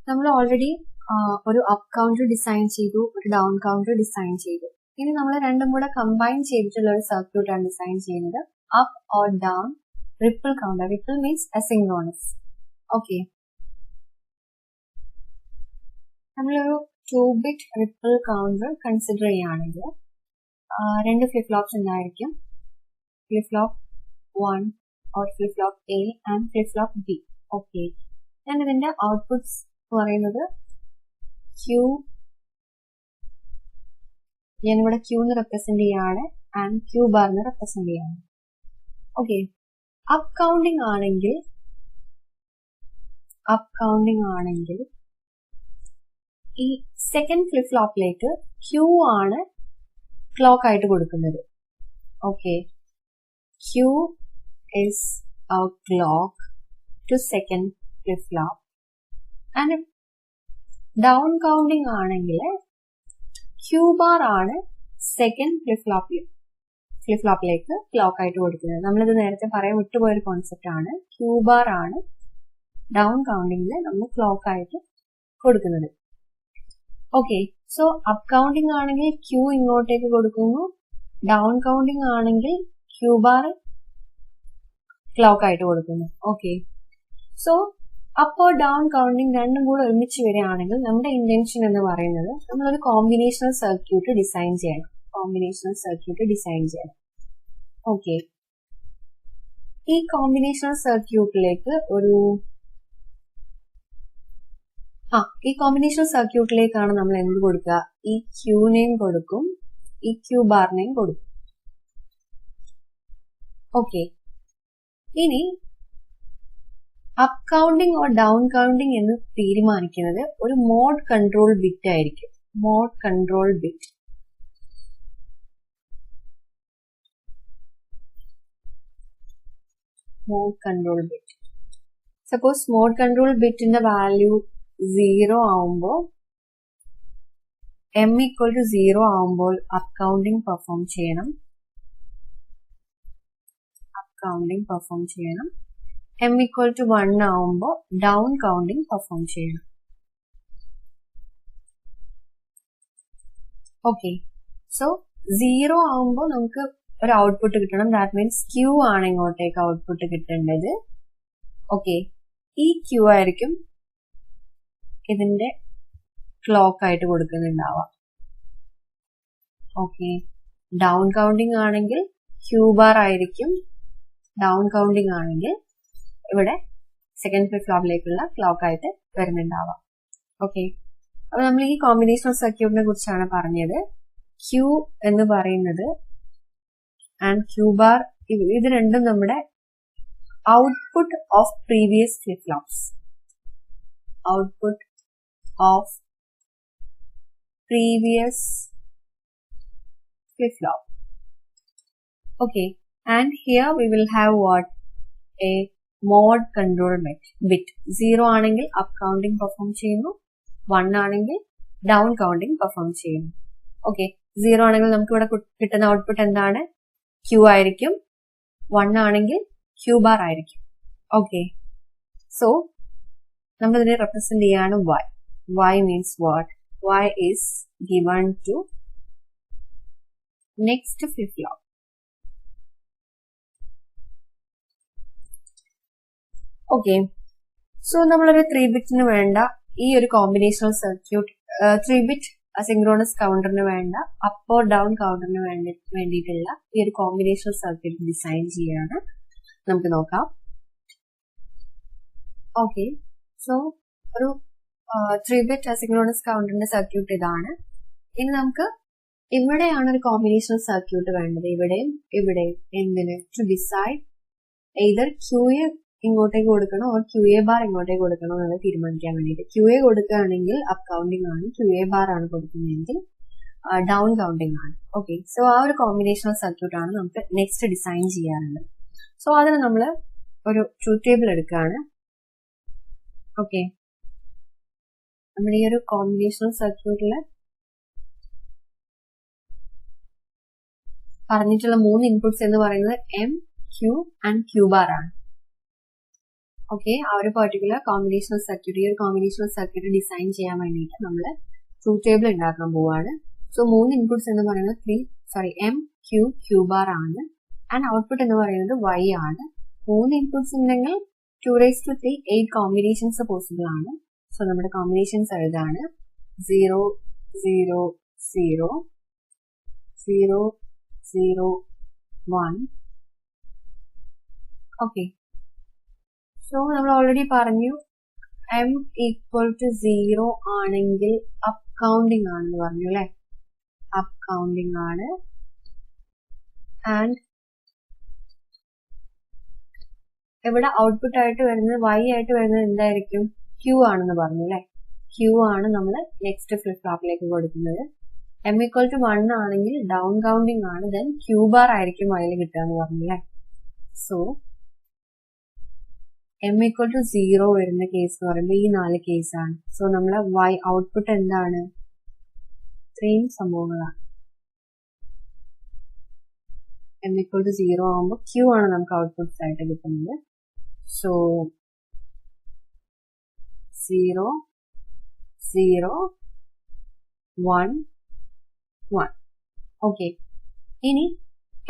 നമ്മൾ ഓൾറെഡി ഒരു up counter design ചെയ്തു, ഒരു ഡൗൺ കൗണ്ടർ ഡിസൈൻ ചെയ്തു. ഇനി നമ്മൾ രണ്ടും കൂടെ കമ്പൈൻ ചെയ്തിട്ടുള്ള ഒരു സർക്യൂട്ട് ആണ് ഡിസൈൻ ചെയ്യുന്നത്. Up or down ripple counter. Ripple means asynchronous. Okay, നമ്മളൊരു 2-bit റിപ്പിൾ കൗണ്ടർ കൺസിഡർ ചെയ്യുകയാണെങ്കിൽ രണ്ട് ഫ്ലിപ്പ് ഫ്ലോപ്സ് ഉണ്ടായിരിക്കും. Flip flop 1 or flip flop A and flip flop B. Okay, ഞാൻ ഇതിന്റെ ഔട്ട്പുട്ട്സ് പറയുന്നത് ക്യൂ, ഞാനിവിടെ ക്യൂന്ന് റെപ്രസെന്റ് ചെയ്യാണ് ആൻഡ് ക്യൂ ബാറിന് റെപ്രസെന്റ് ചെയ്യാണ്. ഓക്കെ, അപ്പ് കൗണ്ടിങ് ആണെങ്കിൽ ഈ സെക്കൻഡ് ഫ്ലിപ്പ് ഫ്ലോപ്പിലേക്ക് ക്യൂ ആണ് ക്ലോക്ക് ആയിട്ട് കൊടുക്കുന്നത്. Okay, Q is our clock to second flip flop. And down counting ആണെങ്കിൽ Q bar ആണ് സെക്കൻഡ് ഫ്ലിപ്പ് ഫ്ലോപ്പിലേക്ക് ക്ലോക്ക് ആയിട്ട് കൊടുക്കുന്നത്. നമ്മളിത് നേരത്തെ പറയാൻ വിട്ടുപോയൊരു കോൺസെപ്റ്റ് ആണ്. Q bar ആണ് ഡൗൺ കൗണ്ടിങ്ങിൽ നമ്മൾ ക്ലോക്ക് ആയിട്ട് കൊടുക്കുന്നത്. ഓക്കെ, സോ അപ്പ് കൗണ്ടിങ് ആണെങ്കിൽ Q ഇങ്ങോട്ടേക്ക് കൊടുക്കുന്നു, ഡൗൺ കൗണ്ടിങ് ആണെങ്കിൽ Q bar ക്ലോക്ക് ആയിട്ട് കൊടുക്കുന്നു. Okay, so up or down counting രണ്ടും കൂടെ ഒരുമിച്ച് വരികയാണെങ്കിൽ നമ്മുടെ ഇന്റൻഷൻ എന്ന് പറയുന്നത് നമ്മളൊരു കോമ്പിനേഷണൽ സർക്യൂട്ട് ഡിസൈൻ ചെയ്യണം. ഓക്കെ, ഈ കോമ്പിനേഷണൽ സർക്യൂട്ടിലേക്ക് ഈ കോമ്പിനേഷണൽ സർക്യൂട്ടിലേക്കാണ് നമ്മൾ എന്ത് കൊടുക്കുക? ഈ ക്യൂനെയും കൊടുക്കും, ഈ ക്യൂ ബാറിനെയും കൊടുക്കും. ഓക്കെ, ഇനി up counting or down counting എന്ന് തീരുമാനിക്കുന്നത് ഒരു മോഡ് കൺട്രോൾ ബിറ്റ് ആയിരിക്കും. Mode control bit. Suppose mode control ബിറ്റിന്റെ വാല്യൂ 0 ആവുമ്പോൾ, m = 0 ആവുമ്പോൾ അപ്പ് കൗണ്ടിങ് പെർഫോം ചെയ്യണം. m = 1 ആവുമ്പോൾ ഡൗൺ കൗണ്ടിങ് പെർഫോം ചെയ്യണം. ഓക്കെ, സോ 0 ആവുമ്പോൾ നമുക്ക് ഒരു ഔട്ട്പുട്ട് കിട്ടണം. ദാറ്റ് മീൻസ് ക്യൂ ആണ് ഇങ്ങോട്ടേക്ക് ഔട്ട്പുട്ട് കിട്ടേണ്ടത്. ഓക്കെ, ഈ ക്യൂ ആയിരിക്കും ഇതിന്റെ ക്ലോക്ക് ആയിട്ട് കൊടുക്കുന്നുണ്ടാവാം. ഓക്കെ, ഡൗൺ കൗണ്ടിങ് ആണെങ്കിൽ ക്യൂ ബാർ ആയിരിക്കും, ഡൗൺ കൗണ്ടിങ് ആണെങ്കിൽ ഇവിടെ സെക്കൻഡ് ഫ്ലിപ്പ് ഫ്ലോപ്പിലേക്കുള്ള ക്ലോക്ക് ആയിട്ട് വരുന്നുണ്ടാവാം. ഓക്കെ, അപ്പൊ നമ്മൾ ഈ കോമ്പിനേഷണൽ സർക്യൂട്ടിനെ കുറിച്ചാണ് പറഞ്ഞത്. ക്യൂ എന്ന് പറയുന്നത് ആൻഡ് ക്യൂ ബാർ, ഇത് രണ്ടും നമ്മുടെ output of previous flip flops. Okay, and here we will have what? A mod control bit. 0 ആണെങ്കിൽ up counting perform ചെയ്യുന്നു, 1 ആണെങ്കിൽ down counting perform ചെയ്യുന്നു. Okay, 0 ആണെങ്കിൽ നമുക്ക് ഇവിടെ കിട്ടുന്ന ഔട്ട്പുട്ട് എന്താണ്? Q ആയിരിക്കും. 1 ആണെങ്കിൽ Q bar ആയിരിക്കും. Okay, so നമ്മൾ ഇതിനെ റെപ്രസെന്റ് ചെയ്യാണ് Y. Y means what? Y is given to next flip flop. Okay, so നമ്മളൊരു 3-bit വേണ്ട ഈ ഒരു കോമ്പിനേഷണൽ സർക്യൂട്ട്, 3-bit അസിൻക്രോണസ് കൗണ്ടറിന് വേണ്ട അപ്പ് ഓർ ഡൗൺ കൗണ്ടറിന് വേണ്ടിയിട്ടുള്ള ഈ ഒരു കോമ്പിനേഷണൽ സർക്യൂട്ട് ഡിസൈൻ ചെയ്യാണ്. നമുക്ക് നോക്കാം. ഓക്കെ, സോ ഒരു 3-bit അസിൻക്രോണസ് കൗണ്ടറിന്റെ സർക്യൂട്ട് ഇതാണ്. ഇനി നമുക്ക് ഇവിടെയാണ് ഒരു കോമ്പിനേഷണൽ സർക്യൂട്ട് വേണ്ടത്, ഇവിടെയും എന്തിന്? ടു ഡിസൈഡ് എയ്തർ ക്യൂയെ ഇങ്ങോട്ടേക്ക് കൊടുക്കണോ ഓർ ക്യൂ എ ബാർ ഇങ്ങോട്ടേക്ക് കൊടുക്കണോ എന്നുള്ളത് തീരുമാനിക്കാൻ വേണ്ടിയിട്ട്. ക്യൂ എ കൊടുക്കുകയാണെങ്കിൽ അപ്പ് കൗണ്ടിങ് ആണ്, ക്യൂ എ ബാർ ആണ് കൊടുക്കുന്നതെങ്കിൽ ഡൗൺ കൗണ്ടിങ് ആണ്. ഓക്കെ, സോ ആ ഒരു കോമ്പിനേഷണൽ സർക്യൂട്ട് ആണ് നമുക്ക് നെക്സ്റ്റ് ഡിസൈൻ ചെയ്യാറുള്ളത്. സോ അതിന് നമ്മൾ ഒരു ട്രൂത്ത് ടേബിൾ എടുക്കുകയാണ്. ഓക്കെ, നമ്മുടെ ഈ ഒരു കോമ്പിനേഷണൽ സർക്യൂട്ടിൽ പറഞ്ഞിട്ടുള്ള 3 ഇൻപുട്സ് എന്ന് പറയുന്നത് M, Q and Q bar ആണ്. ഓക്കെ, ആ ഒരു പെർട്ടിക്കുലർ കോമ്പിനേഷണൽ സർക്യൂട്ട്, ഈ ഒരു കോമ്പിനേഷണൽ സർക്യൂട്ട് ഡിസൈൻ ചെയ്യാൻ വേണ്ടിയിട്ട് നമ്മൾ ട്രൂത്ത് ടേബിൾ ഉണ്ടാക്കാൻ പോവാണ്. സോ 3 ഇൻപുട്സ് എന്ന് പറയുന്നത് M, Q, Q ബാർ ആണ്. ആൻഡ് ഔട്ട്പുട്ട് എന്ന് പറയുന്നത് Y ആണ്. 3 ഇൻപുട്സ് ഉണ്ടെങ്കിൽ 2⁵, 8 കോമ്പിനേഷൻസ് പോസിബിൾ ആണ്. സോ നമ്മുടെ കോമ്പിനേഷൻസ് എഴുതാണ് 0, 0, 0, 0, 0, 1. ഓക്കെ, സോ നമ്മൾ ഓൾറെഡി പറഞ്ഞു M = 0 ആണെങ്കിൽ അപ്പ് കൗണ്ടിങ് ആണെന്ന് പറഞ്ഞു അല്ലെ. അപ്പ് കൗണ്ടിങ് ആണ്. ആൻഡ് ഇവിടെ ഔട്ട്പുട്ട് ആയിട്ട് വരുന്നത് Y ആയിട്ട് വരുന്നത് എന്തായിരിക്കും? Q ആണെന്ന് പറഞ്ഞു അല്ലെ. Q ആണ് നമ്മൾ നെക്സ്റ്റ് ഫ്ലിപ്പ് ഫ്ലോപ്പിലേക്ക് കൊടുക്കുന്നത്. M = 1 ആണെങ്കിൽ ഡൗൺ കൗണ്ടിങ് ആണ്. ദെൻ Q ബാർ ആയിരിക്കും അതിൽ കിട്ടുക എന്ന് പറഞ്ഞു അല്ലെ. സോ M = 0 വരുന്ന കേസ് എന്ന് പറയുമ്പോൾ ഈ 4 കേസാണ്. സോ നമ്മളെ Y ഔട്ട്പുട്ട് എന്താണ്? ഇത്രയും സംഭവങ്ങളാണ്. M = 0 ആകുമ്പോൾ Q ആണ് നമുക്ക് ഔട്ട്പുട്ട്സ് ആയിട്ട് കിട്ടുന്നത്. സോ 0, 0, 1, 1. ഓക്കെ, ഇനി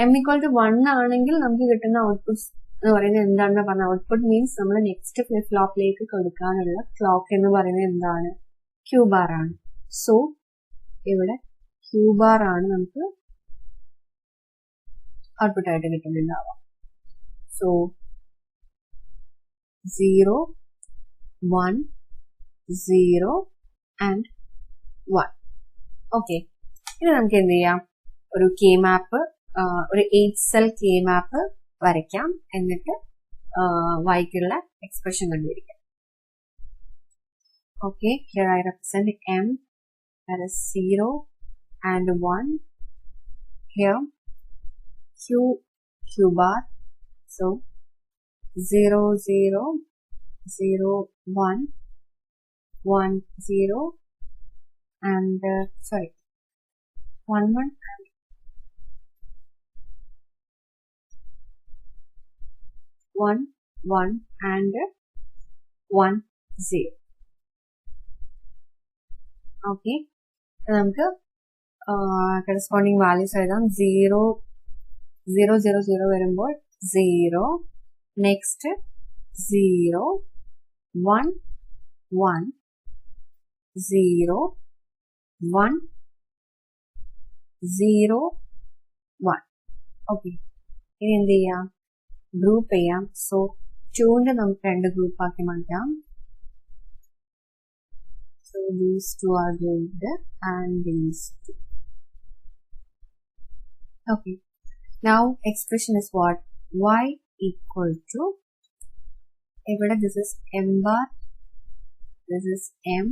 M = 1 ആണെങ്കിൽ നമുക്ക് കിട്ടുന്ന ഔട്ട്പുട്ട്സ് എന്ന് പറയുന്നത് എന്താണെന്ന് പറഞ്ഞാൽ, ഔട്ട്പുട്ട് മീൻസ് നമ്മൾ നെക്സ്റ്റ് ഫ്ലിപ്പ് ഫ്ലോപ്പിലേക്ക് കൊടുക്കാനുള്ള ക്ലോക്ക് എന്ന് പറയുന്നത് എന്താണ്? Q ബാർ ആണ്. സോ ഇവിടെ Q ബാർ ആണ് നമുക്ക് ഔട്ട്പുട്ട് ആയിട്ട് കിട്ടുന്നുണ്ടാവാം. So 0, 1, 0 and 1. ഓക്കെ, ഇനി നമുക്ക് എന്ത് ചെയ്യാം? ഒരു കെ മാപ്പ്, ഒരു 8 സെൽ കെ മാപ്പ് വരയ്ക്കാം. എന്നിട്ട് Yക്കുള്ള എക്സ്പ്രഷൻ കണ്ടുപിടിക്കാം. Okay, here I represent M, that is 0 and 1. Here Q bar. So 0, 0, 0, 1, 1, 0 and 1, 1 and 1, 1 and 1, 0. Okay, നമുക്ക് കറസ്പോണ്ടിങ് വാല്യൂസ് എഴുതാം. 0, 0, 0, 0 വരുമ്പോൾ 0, നെക്സ്റ്റ് 0, 1, 1, 0, 1, 0, 1. ഓക്കെ, ഇനി എന്ത് ചെയ്യാം? ഗ്രൂപ്പ് ചെയ്യാം. സോ 2ന്റെ നമുക്ക് 2 ഗ്രൂപ്പ് ആക്കി മാറ്റാം. So these 2 are grouped and these 2. Okay, now expression is what? Y = ഇവിടെ this is M bar, this is M,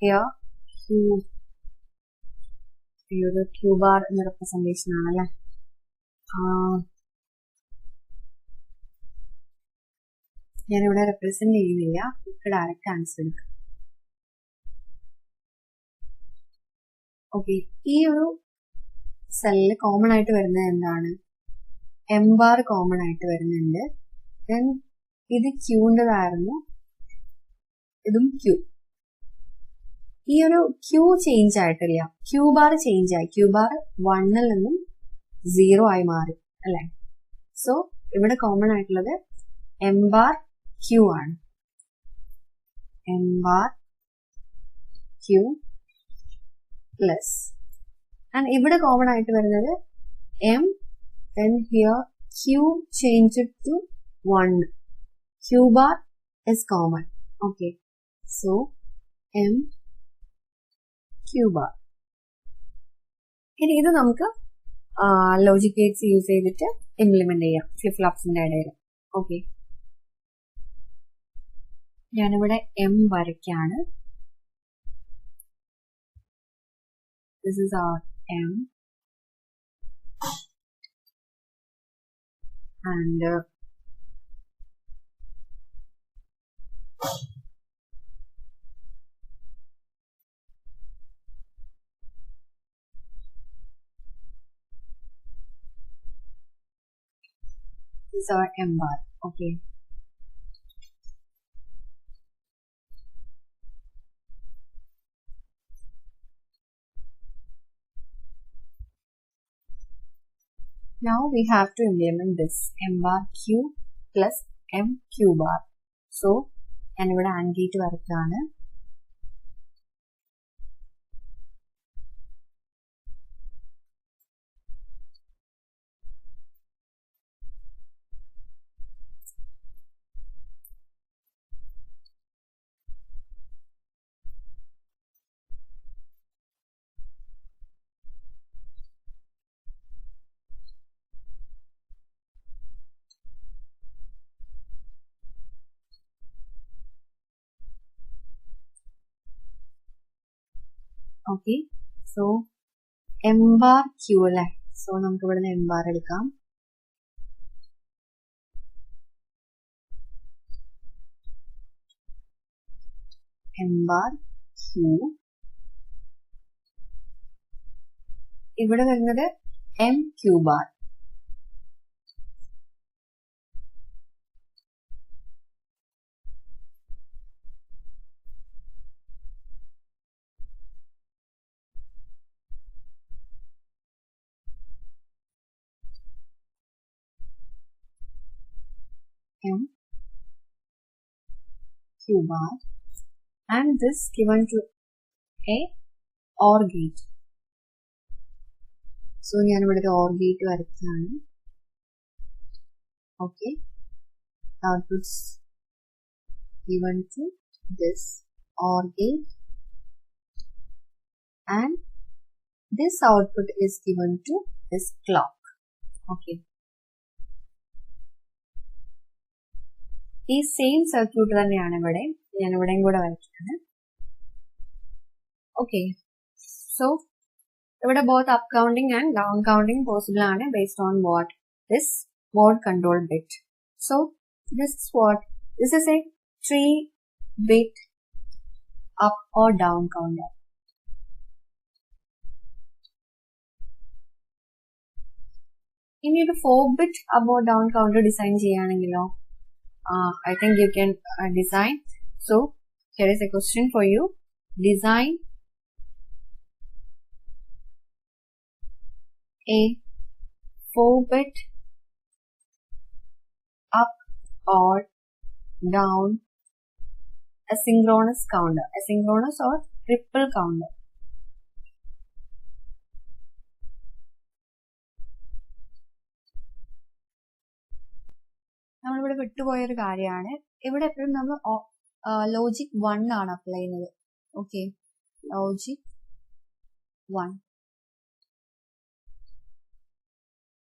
here Q, here Q bar എന്ന representation ആണല്ലേ. ഞാനിവിടെ റെപ്രസെന്റ് ചെയ്യുന്നില്ല, നമുക്ക് ഡയറക്റ്റ് ആൻസർ എടുക്കാം. ഓക്കെ, ഈ ഒരു സെല്ലിൽ കോമൺ ആയിട്ട് വരുന്നത് എന്താണ്? M ബാർ കോമൺ ആയിട്ട് വരുന്നുണ്ട്. ദെൻ ഇത് Qൻ്റെതായിരുന്നു, ഇതും Q. ഈ ഒരു Q ചേഞ്ച് ആയിട്ടില്ല, Q ബാർ ചേഞ്ച് ആയി. Q ബാർ 1ൽ നിന്നും 0 ആയി മാറി അല്ലെ. സോ ഇവിടെ കോമൺ ആയിട്ടുള്ളത് M ബാർ Q ആണ്. M bar Q plus, and ഇവിടെ കോമൺ ആയിട്ട് വരുന്നത് M, then here Q changed to 1. Q bar is common. Okay, so M Q bar. ഇനി ഇത് നമുക്ക് ലോജിക് ഗേറ്റ്സ് യൂസ് ചെയ്തിട്ട് ഇംപ്ലിമെന്റ് ചെയ്യാം ഫ്ലിപ്പ് ഫ്ലോപ്സിന്റെ ഇടയിൽ. ഓക്കെ, ഞാനിവിടെ M വരയ്ക്കാണ്. This is our M and is our M bar. Okay. Now we have to implement this M bar Q plus M Q bar. So, ഞാൻ ഇവിടെ AND gate വരയ്ക്കുകയാണ്. Okay, so M bar Q അല്ലേ? So നമുക്ക് ഇവിടുന്ന് M bar എടുക്കാം. M bar Q. ഇവിടെ വരുന്നത് M Q bar. M Q bar and this given to a OR gate. So ഞാൻ ഇവിടെ ഒരു OR gate വരയ്ക്കുകയാണ്. Okay, outputs given to this OR gate and this output is given to this clock. Okay. ഈ same circuit തന്നെയാണ് ഇവിടെ ഞാൻ ഇവിടെയും കൂടെ വരയ്ക്കുന്നത്. ഓക്കെ, സോ ഇവിടെ both up counting and down counting possible ആണ് based on what this mode control bit. So this is a 3-bit up or down counter. ഇനി ഒരു 4-bit up or down counter design ചെയ്യുകയാണെങ്കിലോ I think you can design. So here is a question for you. Design a 4-bit up or down asynchronous counter, asynchronous or triple counter. നമ്മളിവിടെ വിട്ടുപോയൊരു കാര്യമാണ്, ഇവിടെ എപ്പോഴും നമ്മൾ logic 1 ആണ് apply ചെയ്യുന്നത്. Okay, logic 1.